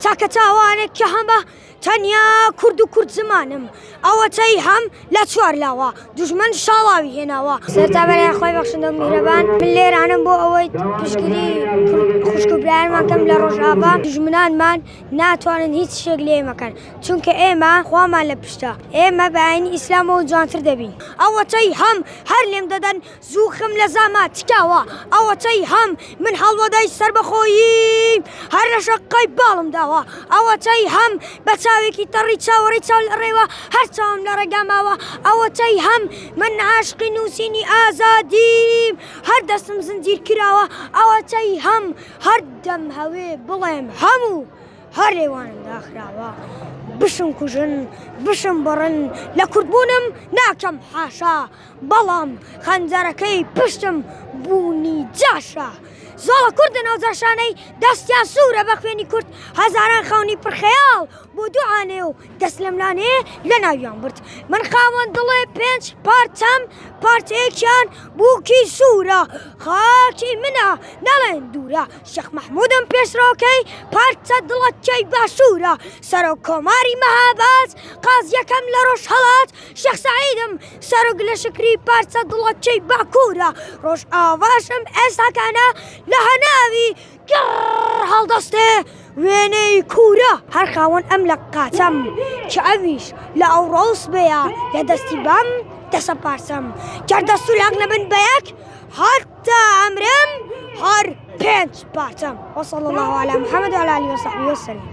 تاکە تاوانێک کە هەمە تەنیا کورد و کورد زمانم ئەوەتەی هەم لە چوار لاوە دوژمن شاڵاوی هێناوە سەرتا بەلای خۆی بەخشندە میهرەبان من لێرانم بۆ ئەوەی پشتگیری خوشک و برایانمان کەم لە ڕۆژاوا دوژمنانمان ناتوانن هیچ شتێک لێ مەکەن چونکە ئێمە خوامان لە پشتە ئێمە بەعینی ئیسلامەوە جوانتر دەبین ئەوەتەی هەم هەر لێم دەدەن زووخم لە زاما تکاوە ئەوەتەی هەم من هەڵوەدای سەربەخۆییم هەر لە شەقەی باڵم داوە ئەوەتەی هەم بە چاوێکی تەڕی چاوەڕی چاو لە ڕێوە هەر چاوم لە ڕێگاماوە ئەوەتەی هەم من عاشقی نووسینی ئازادیم هەر دەستم زنجیر کراوە ئەوەتەی هەم هەر دەم هەوێ بڵێم هەموو هەر لێوانم داخراوە بشم کوژن بشم بڕن لە کوردبوونم ناکەم حاشا بەڵام خەنجەرەکەی پشتم بوونی جاشە زۆڵە کوردن ئەو جاشانەی دەستیان سوورە بە خوێنی کورد هەزاران خەونی پڕخەیاڵ بۆ دوعانێ و دەست لەملانێ لە ناویان برد من خاوەن دڵێ پێنج پارچەم پارچەیەکیان بووکی سوورە خاکی منە نەڵێن دوورە شێخ مەحموودم پێشڕۆکەی پارچە دڵەکەی باشوورە سەرۆک کۆماری مەهاباد قازیەکەم لە ڕۆژ هەڵات شێخ سەعیدم سەرۆک لە شکری پارچە دڵەکەی باکوورە ڕۆژ ئاواشم ئێستاکانە لە هەناوی گڕ هەڵدەستێ وێنەی کوورە هەر خاوەن ئەم لە قاچەم کە ئەویش لە ئەو ڕۆڵس بەیە لە دەستی بام دەسە پارچەم گەر دەست و لاک نەبن بە یەک هەتا ئەمرم هەر پێنج پارچەم وصلى الله على محمد وعلى آله وصحبه وسلم